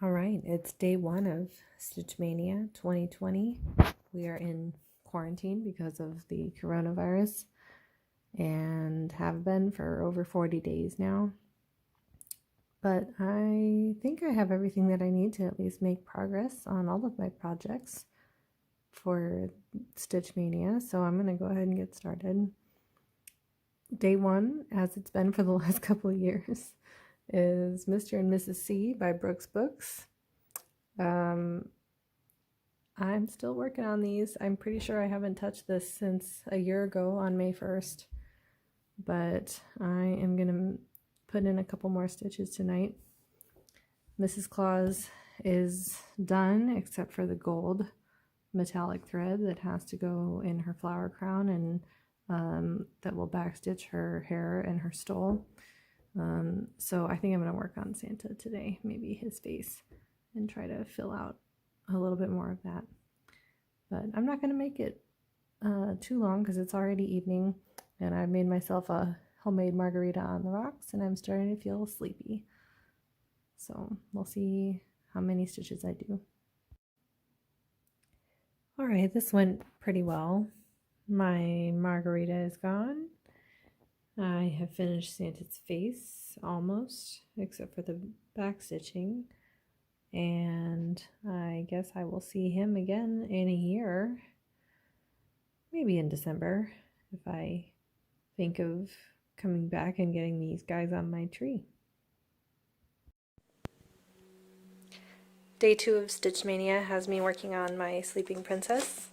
All right, it's day one of Stitch Mania 2020. We are in quarantine because of the coronavirus and have been for over 40 days now. But I think I have everything that I need to at least make progress on all of my projects for Stitch Mania, so I'm going to go ahead and get started. Day one, as it's been for the last couple of years, is Mr. and Mrs. C by Brooks Books. I'm still working on these. I'm pretty sure I haven't touched this since a year ago on May 1st, but I am going to put in a couple more stitches tonight. Mrs. Claus is done except for the gold metallic thread that has to go in her flower crown, and that will backstitch her hair and her stole. So I think I'm going to work on Santa today, maybe his face, and try to fill out a little bit more of that. But I'm not going to make it too long because it's already evening and I made myself a homemade margarita on the rocks and I'm starting to feel sleepy. So we'll see how many stitches I do. All right, this went pretty well. My margarita is gone. I have finished Santa's face almost, except for the back stitching. And I guess I will see him again in a year, maybe in December, if I think of coming back and getting these guys on my tree. Day two of Stitch Mania has me working on my sleeping princess.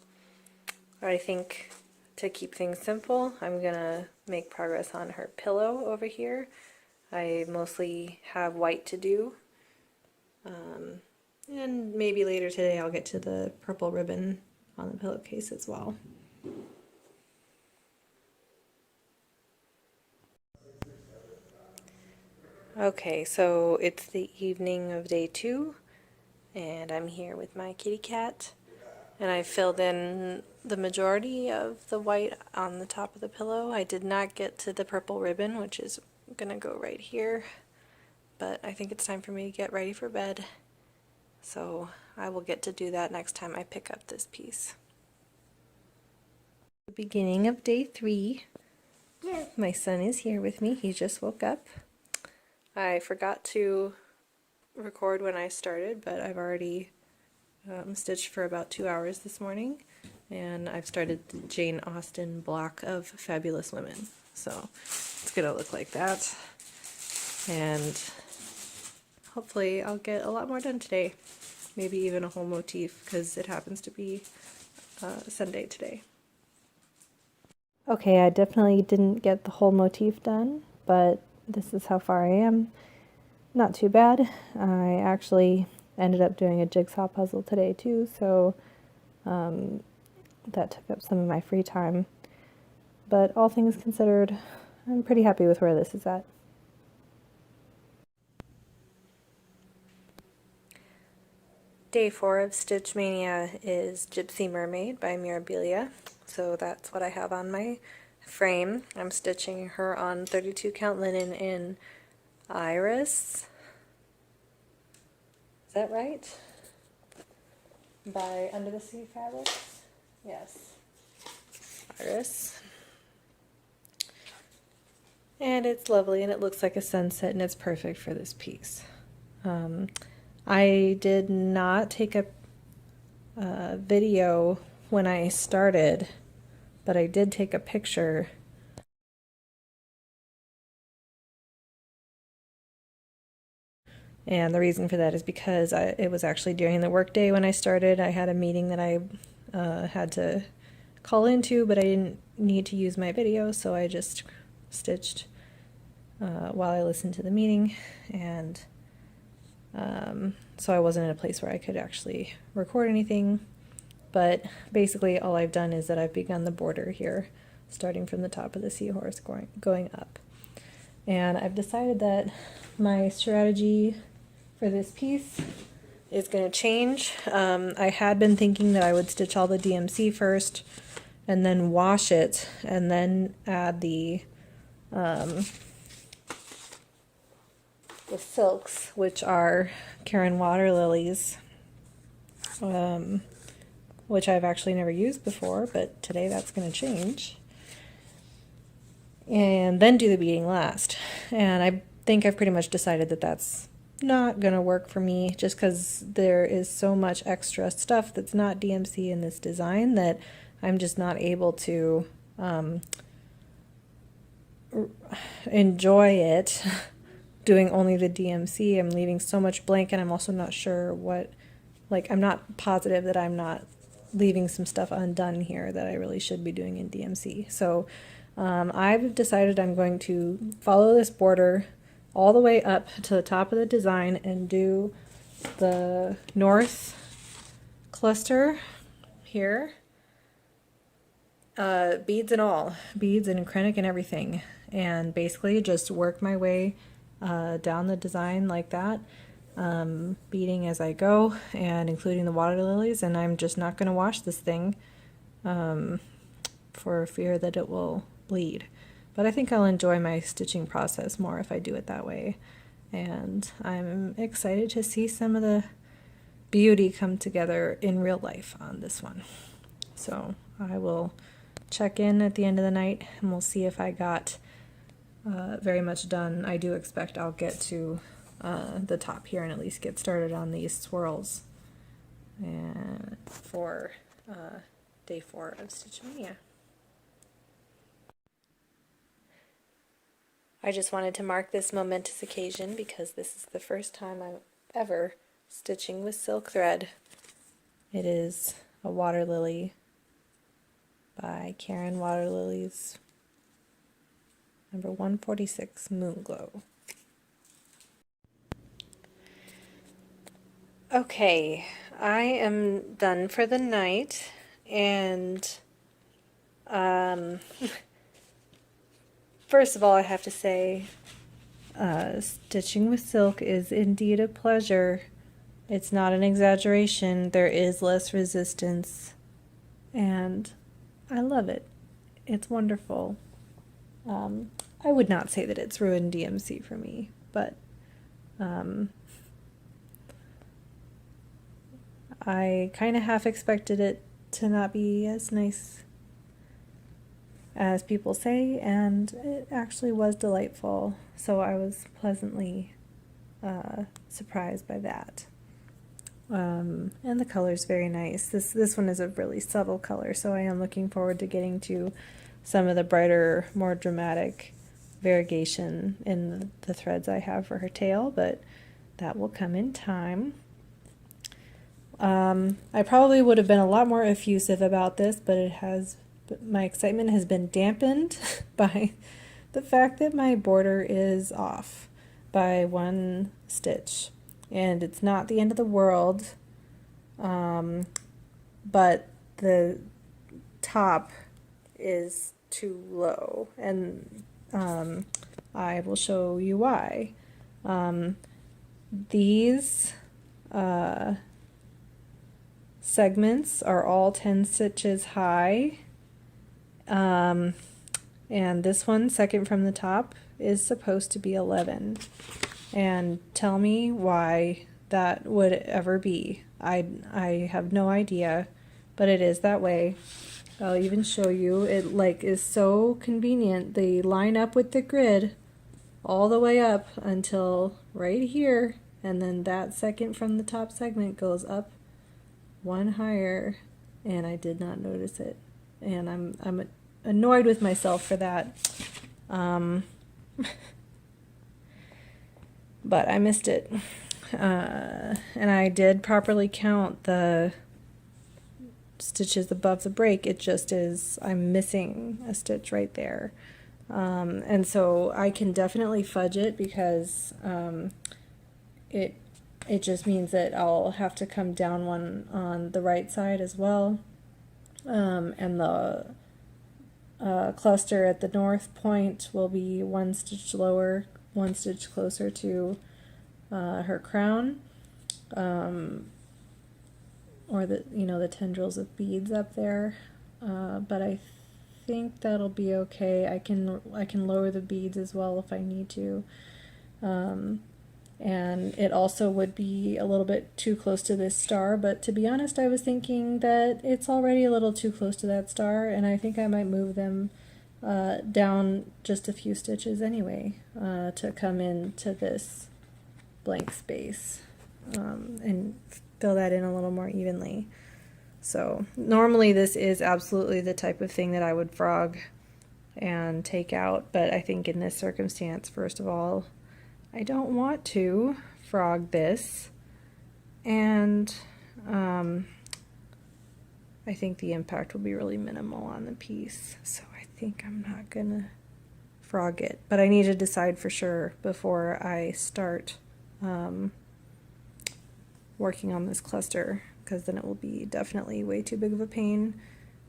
I think to keep things simple, I'm gonna make progress on her pillow over here. I mostly have white to do. And maybe later today I'll get to the purple ribbon on the pillowcase as well. Okay, so it's the evening of day two, and I'm here with my kitty cat, and I filled in the majority of the white on the top of the pillow. I did not get to the purple ribbon, which is gonna go right here, but I think it's time for me to get ready for bed. So I will get to do that next time I pick up this piece. The beginning of day three. My son is here with me. He just woke up. I forgot to record when I started, but I've already stitched for about 2 hours this morning, and I've started the Jane Austen block of Fabulous Women. So it's gonna look like that, and hopefully I'll get a lot more done today. Maybe even a whole motif, because it happens to be Sunday today. Okay, I definitely didn't get the whole motif done, but this is how far I am. Not too bad. I actually ended up doing a jigsaw puzzle today too, so that took up some of my free time. But all things considered, I'm pretty happy with where this is at. Day 4 of Stitch Mania is Gypsy Mermaid by Mirabilia, so that's what I have on my frame. I'm stitching her on 32 count linen in Iris. Is that right? By Under the Sea Fabrics? Yes. Iris. And it's lovely and it looks like a sunset and it's perfect for this piece. I did not take a video when I started, but I did take a picture. And the reason for that is because it was actually during the workday when I started. I had a meeting that I had to call into, but I didn't need to use my video, so I just stitched while I listened to the meeting, and so I wasn't in a place where I could actually record anything. But basically all I've done is that I've begun the border here, starting from the top of the seahorse going up. And I've decided that my strategy for this piece is going to change. I had been thinking that I would stitch all the DMC first and then wash it and then add the with silks, which are Karen water lilies, which I've actually never used before, but today that's going to change. And then do the beading last. And I think I've pretty much decided that that's not going to work for me, just because there is so much extra stuff that's not DMC in this design that I'm just not able to enjoy it doing only the DMC. I'm leaving so much blank, and I'm also not sure what, like, I'm not positive that I'm not leaving some stuff undone here that I really should be doing in DMC. So I've decided I'm going to follow this border all the way up to the top of the design and do the north cluster here, beads and all, beads and acrylic and everything, and basically just work my way down the design like that, beading as I go and including the water lilies. And I'm just not going to wash this thing for fear that it will bleed. But I think I'll enjoy my stitching process more if I do it that way. And I'm excited to see some of the beauty come together in real life on this one. So I will check in at the end of the night and we'll see if I got very much done. I do expect I'll get to the top here and at least get started on these swirls and for day 4 of Stitch Maynia. I just wanted to mark this momentous occasion because this is the first time I'm ever stitching with silk thread. It is a water lily by Karen Water Lilies, number 146, Moonglow. Okay, I am done for the night, and first of all, I have to say, stitching with silk is indeed a pleasure. It's not an exaggeration. There is less resistance, and I love it. It's wonderful. I would not say that it's ruined DMC for me, but I kind of half expected it to not be as nice as people say, and it actually was delightful, so I was pleasantly surprised by that. And the color's very nice. This one is a really subtle color, so I am looking forward to getting to some of the brighter, more dramatic variegation in the threads I have for her tail, but that will come in time. I probably would have been a lot more effusive about this, but my excitement has been dampened by the fact that my border is off by 1 stitch. And it's not the end of the world, but the top is too low, and I will show you why. These segments are all 10 stitches high, and this one, second from the top, is supposed to be 11. And tell me why that would ever be. I have no idea, but it is that way. I'll even show you. It is so convenient. They line up with the grid all the way up until right here, and then that second from the top segment goes up 1 higher, and I did not notice it. And I'm annoyed with myself for that. But I missed it. And I did properly count the stitches above the break. It just is, I'm missing a stitch right there. And so I can definitely fudge it because it just means that I'll have to come down 1 on the right side as well. And the cluster at the north point will be 1 stitch lower, 1 stitch closer to her crown, or the tendrils of beads up there. But I think that'll be okay. I can lower the beads as well if I need to. and it also would be a little bit too close to this star, but to be honest, I was thinking that it's already a little too close to that star, and I think I might move them down just a few stitches anyway to come into this blank space and fill that in a little more evenly. So normally this is absolutely the type of thing that I would frog and take out, but I think in this circumstance, first of all, I don't want to frog this, and I think the impact will be really minimal on the piece, so I think I'm not gonna frog it, but I need to decide for sure before I start working on this cluster, because then it will be definitely way too big of a pain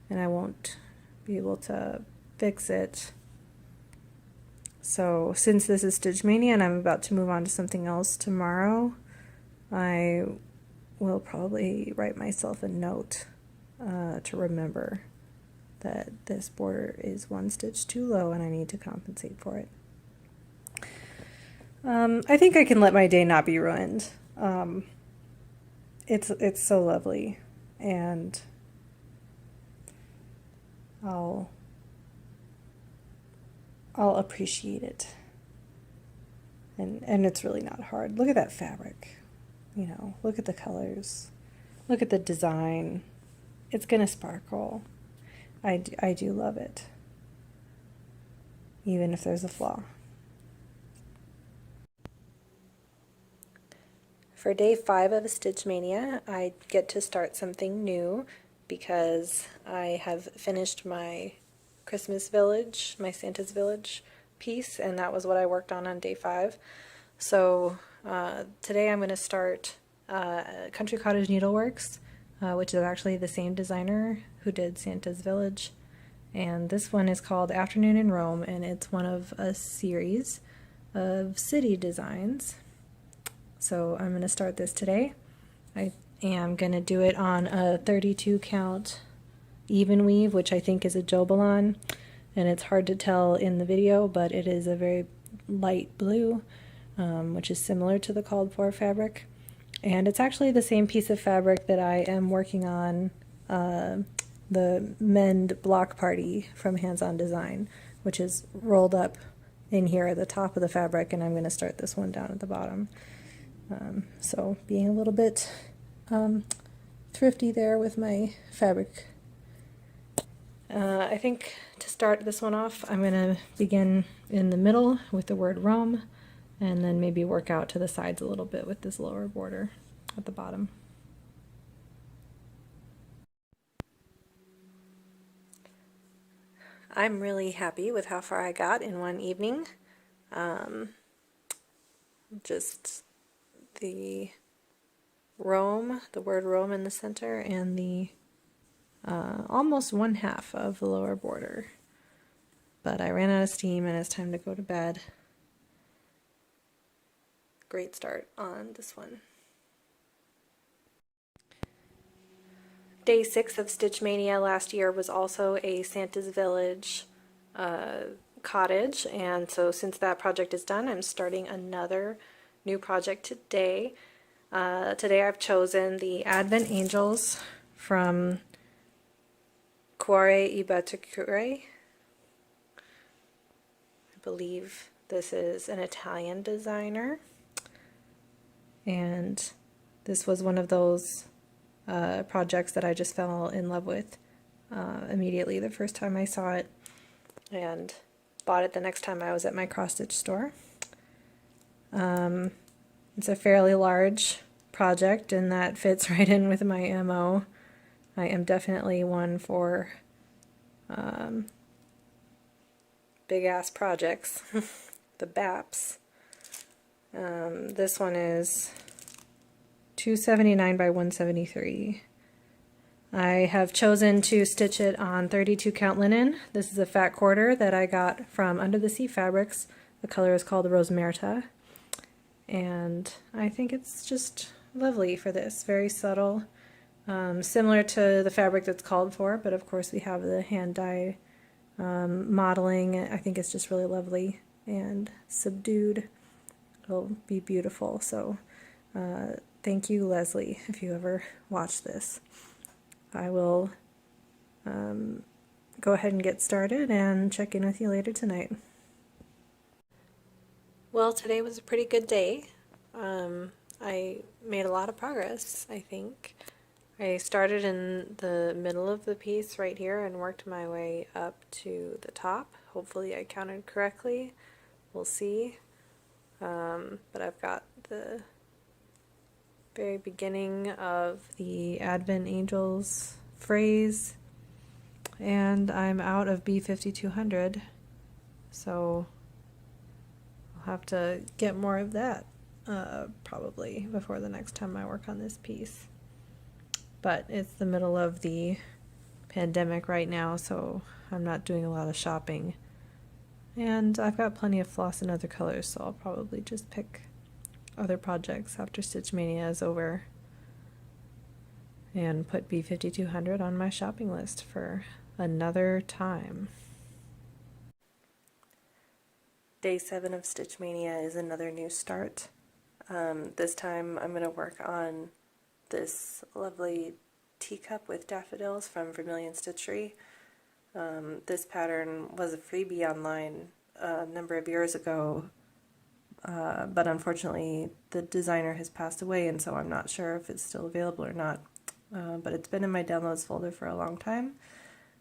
and I won't be able to fix it. So since this is Stitch Maynia and I'm about to move on to something else tomorrow, I will probably write myself a note to remember that this border is one stitch too low and I need to compensate for it. I think I can let my day not be ruined. It's so lovely, and I'll appreciate it. And it's really not hard. Look at that fabric, you know, look at the colors, look at the design. It's gonna sparkle. I do love it, even if there's a flaw. For day 5 of Stitch Maynia, I get to start something new because I have finished my Christmas Village, my Santa's Village piece, and that was what I worked on day 5. So today I'm going to start Country Cottage Needleworks, which is actually the same designer who did Santa's Village. And this one is called Afternoon in Rome, and it's one of a series of city designs. So I'm going to start this today. I am going to do it on a 32 count even weave, which I think is a Jobelan, and it's hard to tell in the video, but it is a very light blue, which is similar to the called for fabric. And it's actually the same piece of fabric that I am working on the Mend Block Party from Hands On Design, which is rolled up in here at the top of the fabric, and I'm going to start this one down at the bottom. So being a little bit thrifty there with my fabric. I think to start this one off, I'm going to begin in the middle with the word Rome, and then maybe work out to the sides a little bit with this lower border at the bottom. I'm really happy with how far I got in one evening. Just the Rome, the word Rome in the center, and the almost 1/2 of the lower border. But I ran out of steam and it's time to go to bed. Great start on this one. Day 6 of Stitch Maynia last year was also a Santa's Village cottage, and so since that project is done, I'm starting another new project today. Today I've chosen the Advent Angels from Cuore e Baticure. I believe this is an Italian designer, and this was one of those projects that I just fell in love with immediately the first time I saw it, and bought it the next time I was at my cross-stitch store. It's a fairly large project, and that fits right in with my MO. I am definitely one for big-ass projects. The BAPs. This one is 279 by 173. I have chosen to stitch it on 32 count linen. This is a fat quarter that I got from Under the Sea Fabrics. The color is called Rose Merta, and I think it's just lovely for this. Very subtle, similar to the fabric that's called for, but of course we have the hand dye modeling. I think it's just really lovely and subdued. it'll be beautiful. So thank you, Leslie, if you ever watch this. I will go ahead and get started and check in with you later tonight. Well, today was a pretty good day. I made a lot of progress, I think. I started in the middle of the piece right here and worked my way up to the top. Hopefully I counted correctly. We'll see. But I've got the very beginning of the Advent Angels phrase, and I'm out of B5200, so I'll have to get more of that probably before the next time I work on this piece. But it's the middle of the pandemic right now, so I'm not doing a lot of shopping. And I've got plenty of floss in other colors, so I'll probably just pick other projects after Stitch Maynia is over and put B5200 on my shopping list for another time. Day 7 of Stitch Maynia is another new start. This time I'm going to work on this lovely teacup with daffodils from Vermilion Stitchery. This pattern was a freebie online a number of years ago, but unfortunately the designer has passed away, and so I'm not sure if it's still available or not. But it's been in my downloads folder for a long time.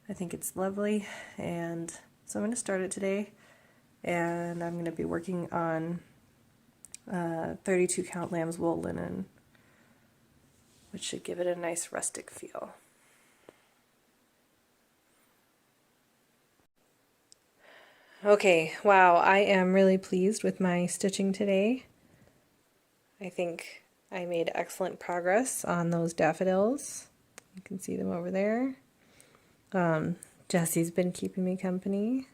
I think it's lovely, and so I'm going to start it today, and I'm going to be working on 32 count lamb's wool linen, which should give it a nice rustic feel. Okay, wow, I am really pleased with my stitching today. I think I made excellent progress on those daffodils. You can see them over there. Jessie's been keeping me company.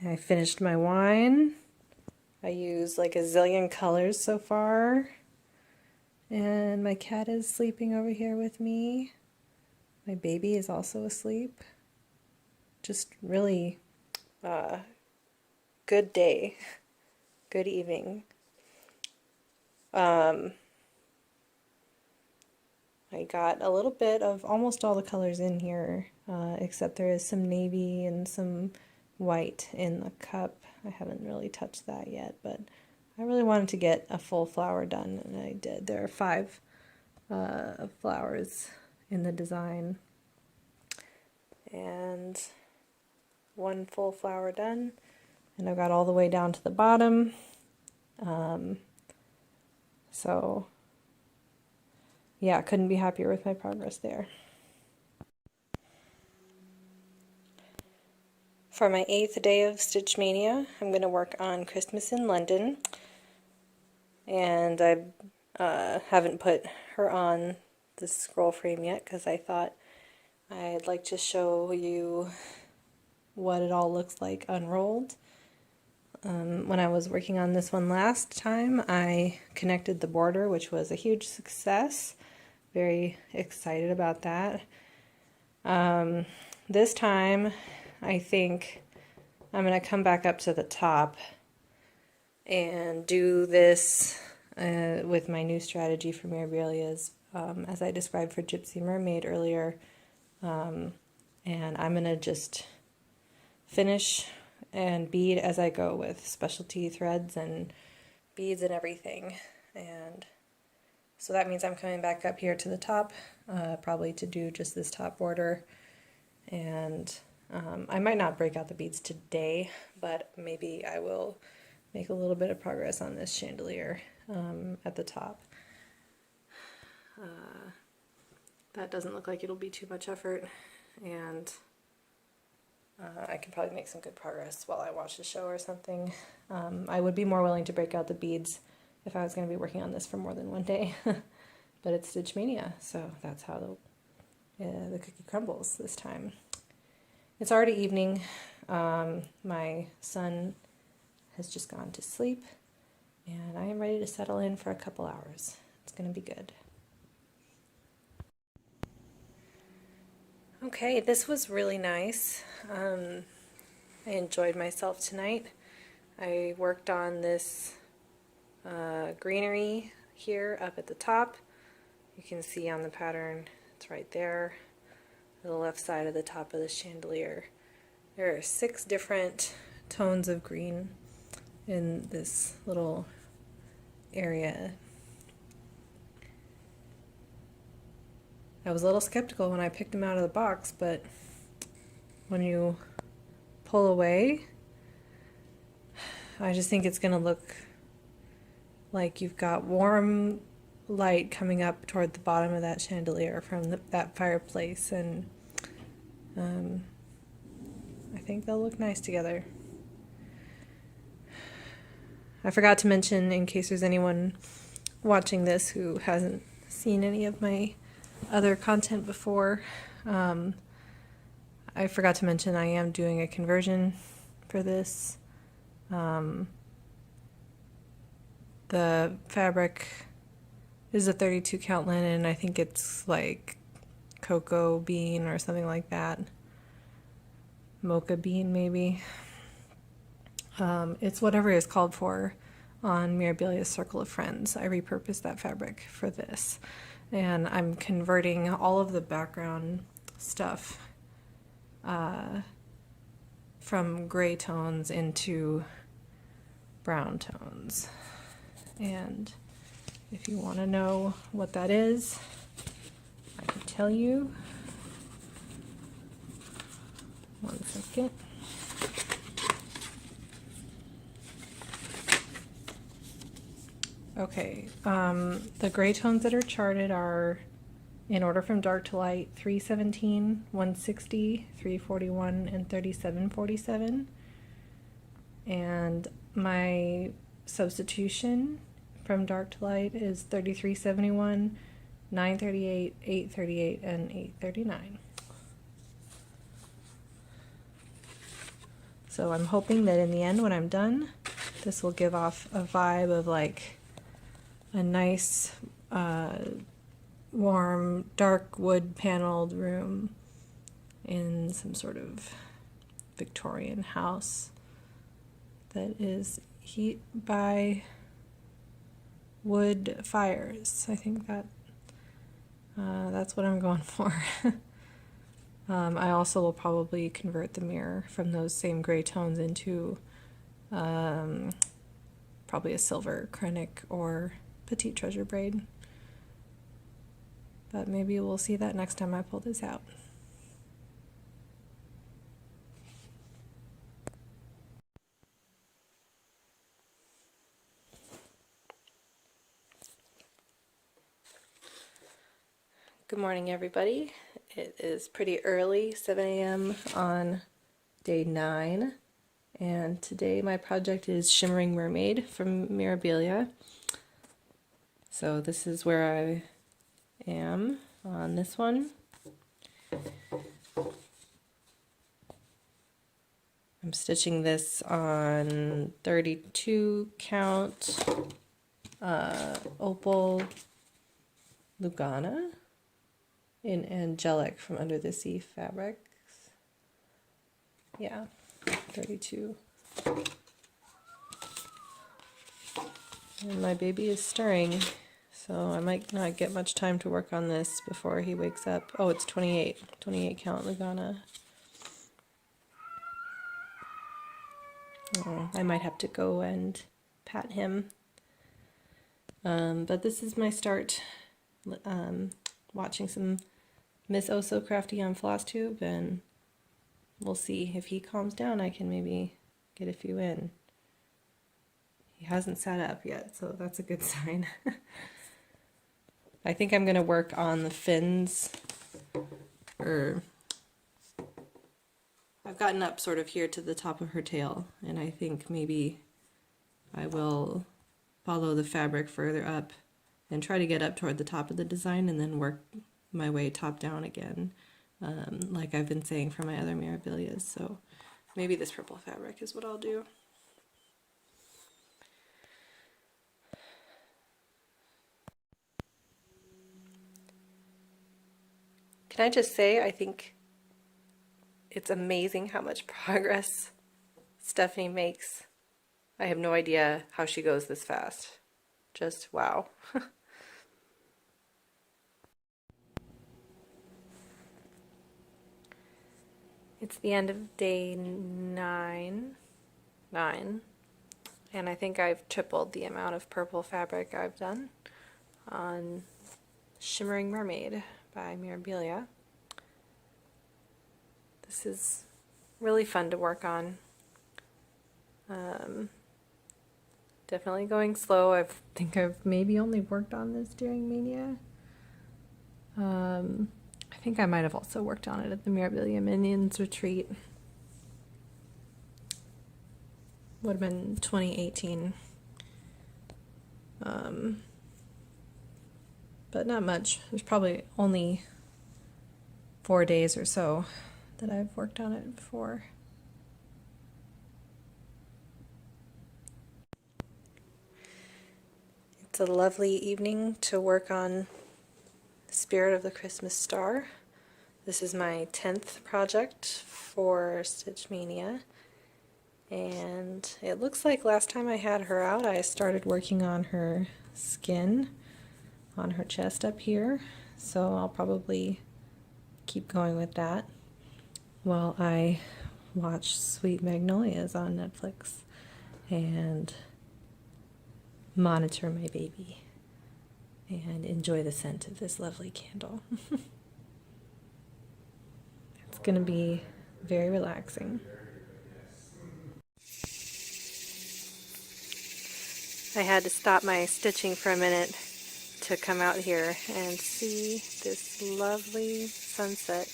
I finished my wine. I used like a zillion colors so far. And my cat is sleeping over here with me. My baby is also asleep. Just really good day. Good evening. I got a little bit of almost all the colors in here, except there is some navy and some white in the cup. I haven't really touched that yet, but I really wanted to get a full flower done, and I did. There are 5 flowers in the design, and 1 full flower done, and I've got all the way down to the bottom. So yeah, couldn't be happier with my progress there. For my 8th day of Stitch Maynia, I'm going to work on Christmas in London, and I haven't put her on the scroll frame yet because I thought I'd like to show you what it all looks like unrolled. When I was working on this one last time, I connected the border, which was a huge success. Very excited about that. This time, I think I'm going to come back up to the top and do this with my new strategy for Mirabilias, as I described for Gypsy Mermaid earlier. And I'm going to just finish and bead as I go with specialty threads and beads and everything. And so that means I'm coming back up here to the top, probably to do just this top border. And I might not break out the beads today, but maybe I will make a little bit of progress on this chandelier at the top. That doesn't look like it'll be too much effort, and I can probably make some good progress while I watch the show or something. I would be more willing to break out the beads if I was going to be working on this for more than one day, but it's Stitch Maynia, so that's how the cookie crumbles this time. It's already evening. My son has just gone to sleep, and I am ready to settle in for a couple hours. It's going to be good. Okay, this was really nice. I enjoyed myself tonight. I worked on this greenery here up at the top. You can see on the pattern, it's right there, on the left side of the top of the chandelier. There are 6 different tones of green in this little area. I was a little skeptical when I picked them out of the box, but when you pull away, I just think it's going to look like you've got warm light coming up toward the bottom of that chandelier from that fireplace, and I think they'll look nice together. I forgot to mention, in case there's anyone watching this who hasn't seen any of my other content before, I forgot to mention I am doing a conversion for this. The fabric is a 32 count linen. I think it's like cocoa bean or something like that. Mocha bean maybe. It's whatever is called for on Mirabilia's Circle of Friends. I repurposed that fabric for this. And I'm converting all of the background stuff from gray tones into brown tones. And if you want to know what that is, I can tell you. 1 second. Okay, the gray tones that are charted are, in order from dark to light, 317, 160, 341, and 3747. And my substitution from dark to light is 3371, 938, 838, and 839. So I'm hoping that in the end, when I'm done, this will give off a vibe of like a nice, warm, dark wood paneled room in some sort of Victorian house that is heat by wood fires. I think that that's what I'm going for. I also will probably convert the mirror from those same gray tones into probably a silver Krennic or petite treasure braid. But maybe we'll see that next time I pull this out. Good morning, everybody. It is pretty early, 7 a.m. on day 9, and today my project is Shimmering Mermaid from Mirabilia. So this is where I am on this one. I'm stitching this on 32 count opal Lugana in Angelic from Under the Sea Fabrics. Yeah, 32. And my baby is stirring, so I might not get much time to work on this before he wakes up. Oh, it's 28 count Lugana. Oh, I might have to go and pat him. But this is my start, watching some Miss Oh So Crafty on FlossTube, and we'll see if he calms down. I can maybe get a few in. He hasn't sat up yet, so that's a good sign. I think I'm going to work on the fins, or I've gotten up sort of here to the top of her tail, and I think maybe I will follow the fabric further up and try to get up toward the top of the design and then work my way top down again, like I've been saying for my other Mirabilias. So maybe this purple fabric is what I'll do. Can I just say, I think it's amazing how much progress Stephanie makes. I have no idea how she goes this fast. Just wow. It's the end of day 9, and I think I've tripled the amount of purple fabric I've done on Shimmering Mermaid by Mirabilia. This is really fun to work on. Definitely going slow. I think I've maybe only worked on this during Mania. I think I might have also worked on it at the Mirabilia Minions retreat. Would have been 2018. But not much. There's probably only 4 days or so that I've worked on it before. It's a lovely evening to work on Spirit of the Christmas Star. This is my 10th project for Stitch Maynia, and it looks like last time I had her out I started working on her skin on her chest up here, so I'll probably keep going with that while I watch Sweet Magnolias on Netflix and monitor my baby and enjoy the scent of this lovely candle. It's going to be very relaxing. I had to stop my stitching for a minute to come out here and see this lovely sunset.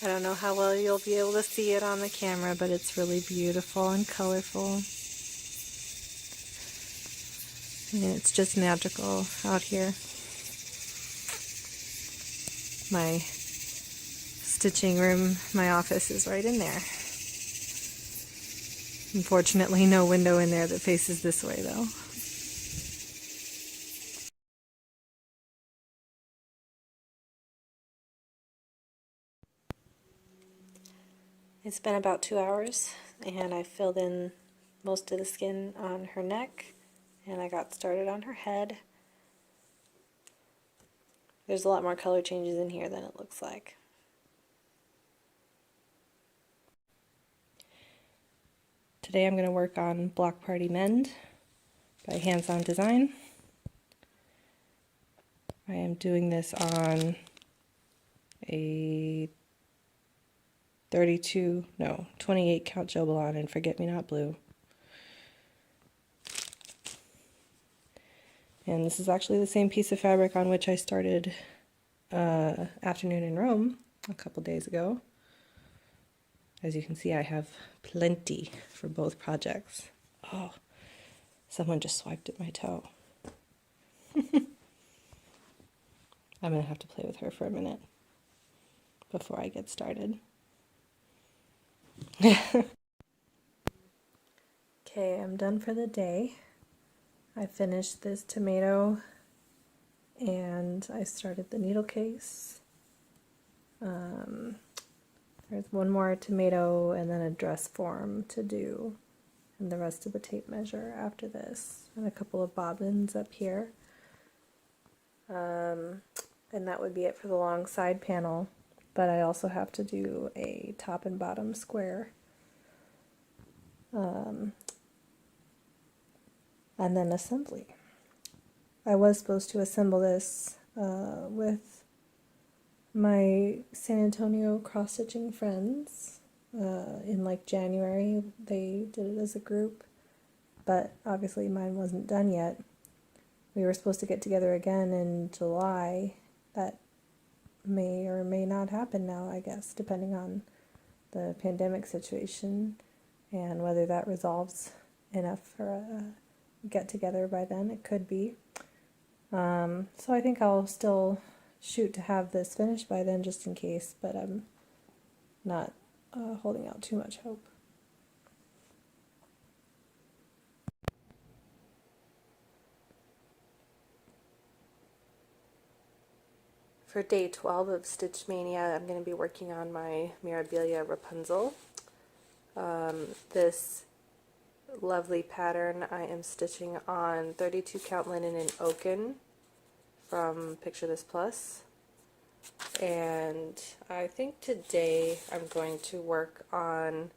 I don't know how well you'll be able to see it on the camera, but it's really beautiful and colorful. And it's just magical out here. My stitching room, my office is right in there. Unfortunately, no window in there that faces this way, though. It's been about 2 hours, and I filled in most of the skin on her neck, and I got started on her head. There's a lot more color changes in here than it looks like. Today I'm going to work on Block Party Mend by Hands On Design. I am doing this on a 28 count Jobalon in Forget Me Not Blue. And this is actually the same piece of fabric on which I started Afternoon in Rome a couple days ago. As you can see, I have plenty for both projects. Oh, someone just swiped at my toe. I'm going to have to play with her for a minute before I get started. Okay, I'm done for the day. I finished this tomato and I started the needle case. There's one more tomato and then a dress form to do, and the rest of the tape measure after this, and a couple of bobbins up here. And that would be it for the long side panel, but I also have to do a top and bottom square. And then assembly. I was supposed to assemble this with my San Antonio cross-stitching friends in like January. They did it as a group, but obviously mine wasn't done yet. We were supposed to get together again in July. That may or may not happen now, I guess, depending on the pandemic situation and whether that resolves enough for a get together by then. It could be. So I think I'll still shoot to have this finished by then just in case, but I'm not holding out too much hope. For day 12 of Stitch Maynia, I'm going to be working on my Mirabilia Rapunzel. This lovely pattern. I am stitching on 32 count linen in Oaken from Picture This Plus. And I think today I'm going to work on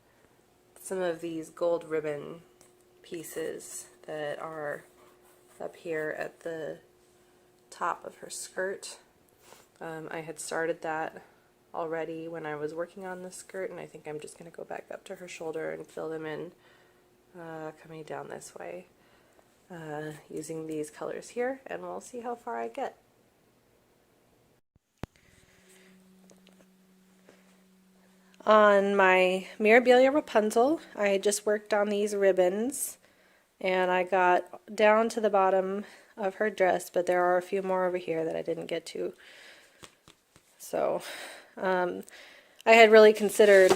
some of these gold ribbon pieces that are up here at the top of her skirt. I had started that already when I was working on the skirt, and I think I'm just going to go back up to her shoulder and fill them in coming down this way using these colors here, and we'll see how far I get. On my Mirabilia Rapunzel, I just worked on these ribbons, and I got down to the bottom of her dress, but there are a few more over here that I didn't get to. So I had really considered,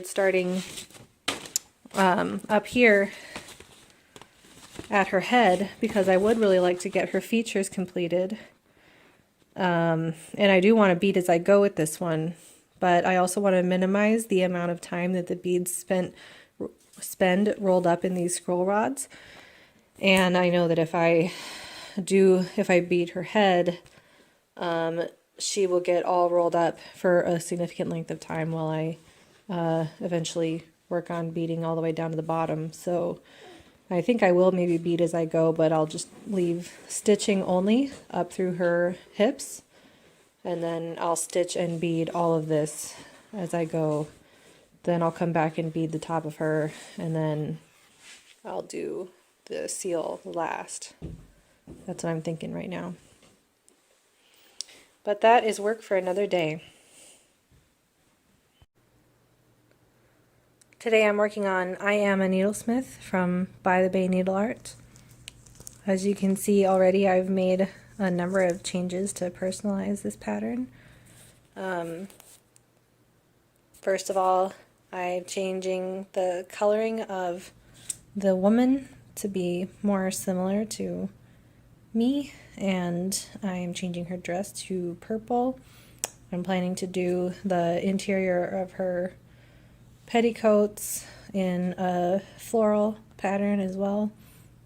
starting up here at her head, because I would really like to get her features completed. And I do want to bead as I go with this one, but I also want to minimize the amount of time that the beads spend rolled up in these scroll rods. And I know that if I bead her head, she will get all rolled up for a significant length of time while I eventually work on beading all the way down to the bottom. So I think I will maybe bead as I go, but I'll just leave stitching only up through her hips, and then I'll stitch and bead all of this as I go. Then I'll come back and bead the top of her, and then I'll do the seal last. That's what I'm thinking right now. But that is work for another day. Today I'm working on I Am a Needlesmith from By the Bay Needle Art. As you can see already, I've made a number of changes to personalize this pattern. First of all, I'm changing the coloring of the woman to be more similar to me, and I'm changing her dress to purple. I'm planning to do the interior of her petticoats in a floral pattern as well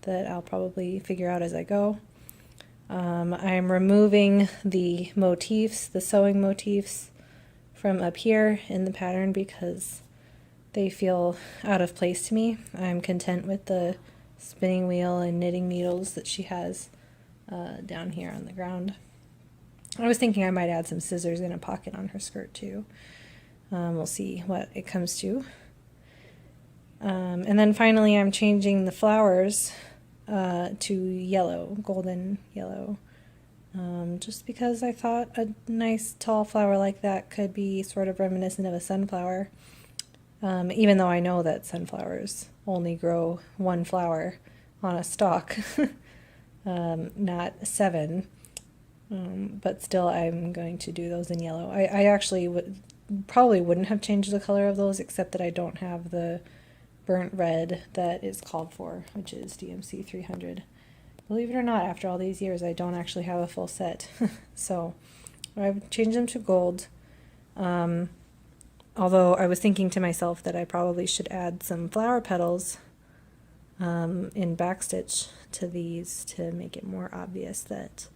that I'll probably figure out as I go. I'm removing the motifs, the sewing motifs, from up here in the pattern because they feel out of place to me. I'm content with the spinning wheel and knitting needles that she has down here on the ground. I was thinking I might add some scissors in a pocket on her skirt too. We'll see what it comes to. And then finally I'm changing the flowers to yellow, golden yellow, just because I thought a nice tall flower like that could be sort of reminiscent of a sunflower, even though I know that sunflowers only grow one flower on a stalk, not 7. But still I'm going to do those in yellow. I actually probably wouldn't have changed the color of those, except that I don't have the burnt red that is called for, which is DMC 300. Believe it or not, after all these years, I don't actually have a full set. So I've changed them to gold. Although I was thinking to myself that I probably should add some flower petals in backstitch to these to make it more obvious that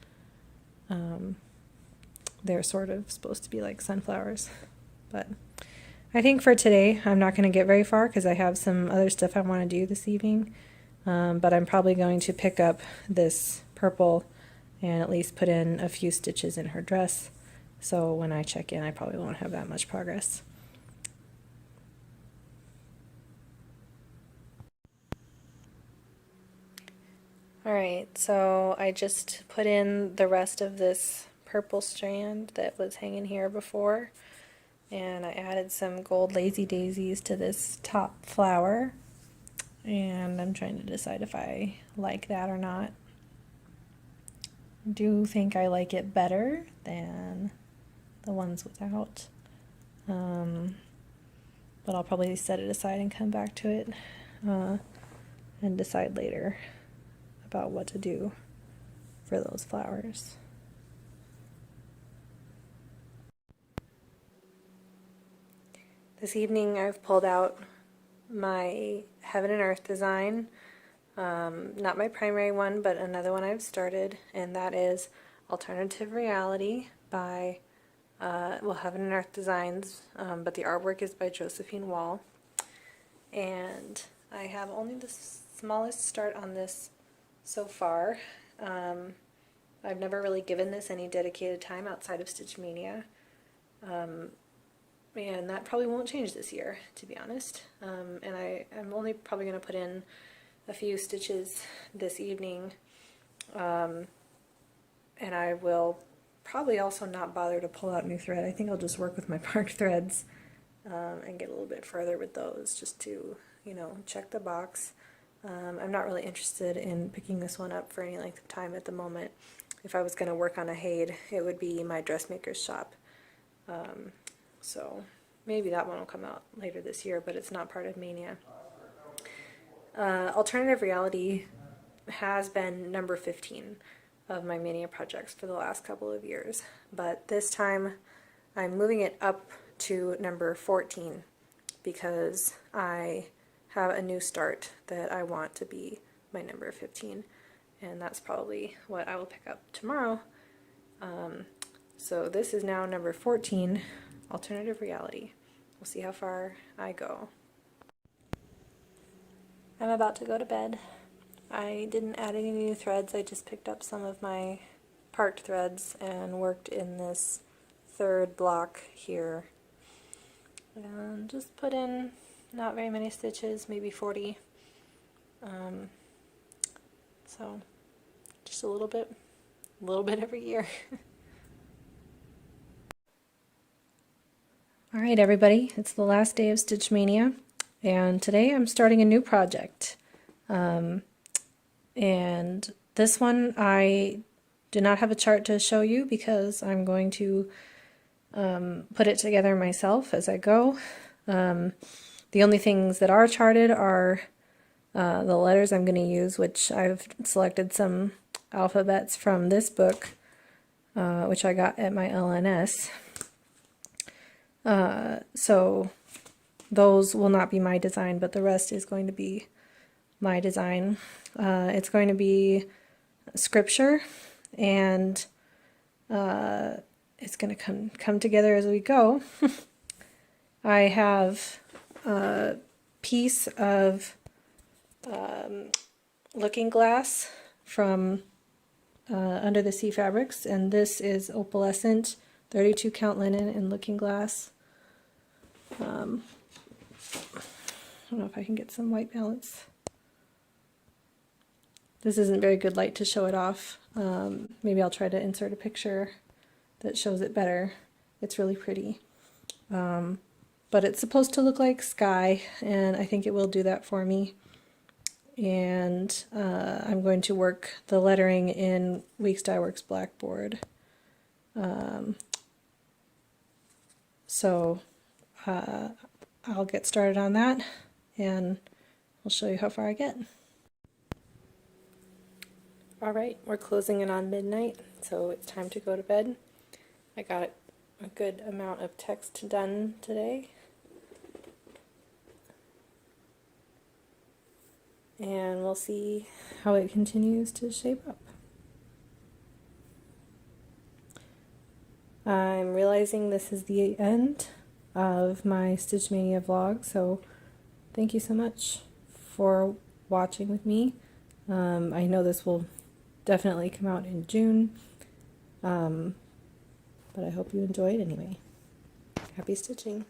they're sort of supposed to be like sunflowers. But I think for today I'm not going to get very far because I have some other stuff I want to do this evening. But I'm probably going to pick up this purple and at least put in a few stitches in her dress. So when I check in, I probably won't have that much progress. Alright, so I just put in the rest of this purple strand that was hanging here before, and I added some gold lazy daisies to this top flower, and I'm trying to decide if I like that or not. I do think I like it better than the ones without, but I'll probably set it aside and come back to it and decide later about what to do for those flowers. This evening I've pulled out my Heaven and Earth design, not my primary one, but another one I've started, and that is Alternative Reality by, Heaven and Earth Designs, but the artwork is by Josephine Wall. And I have only the smallest start on this so far. I've never really given this any dedicated time outside of Stitch Maynia. And that probably won't change this year, to be honest. And I'm only probably going to put in a few stitches this evening. And I will probably also not bother to pull out new thread. I think I'll just work with my parked threads and get a little bit further with those, just to, you know, check the box. I'm not really interested in picking this one up for any length of time at the moment. If I was going to work on a Haid, it would be my dressmaker's shop. So maybe that one will come out later this year, but it's not part of Maynia. Alternative Reality has been number 15 of my Maynia projects for the last couple of years, but this time I'm moving it up to number 14 because I have a new start that I want to be my number 15, and that's probably what I will pick up tomorrow. So this is now number 14, Alternative Reality. We'll see how far I go. I'm about to go to bed. I didn't add any new threads, I just picked up some of my parked threads and worked in this third block here. And just put in not very many stitches, maybe 40. So just a little bit every year. Alright everybody, it's the last day of Stitch Maynia, and today I'm starting a new project. And this one I do not have a chart to show you because I'm going to put it together myself as I go. The only things that are charted are the letters I'm going to use, which I've selected some alphabets from this book, which I got at my LNS. So those will not be my design, but the rest is going to be my design. It's going to be scripture, and it's going to come together as we go. I have a piece of Looking Glass from Under the Sea Fabrics, and this is opalescent 32 count linen and Looking Glass. I don't know if I can get some white balance. This isn't very good light to show it off. Maybe I'll try to insert a picture that shows it better. It's really pretty. But it's supposed to look like sky, and I think it will do that for me. And I'm going to work the lettering in Weeks Dye Works Blackboard. So I'll get started on that, and I'll show you how far I get. Alright, we're closing in on midnight, so it's time to go to bed. I got a good amount of text done today. And we'll see how it continues to shape up. I'm realizing this is the end of my Stitch Maynia vlog, so thank you so much for watching with me. I know this will definitely come out in June, but I hope you enjoyed anyway. Happy stitching!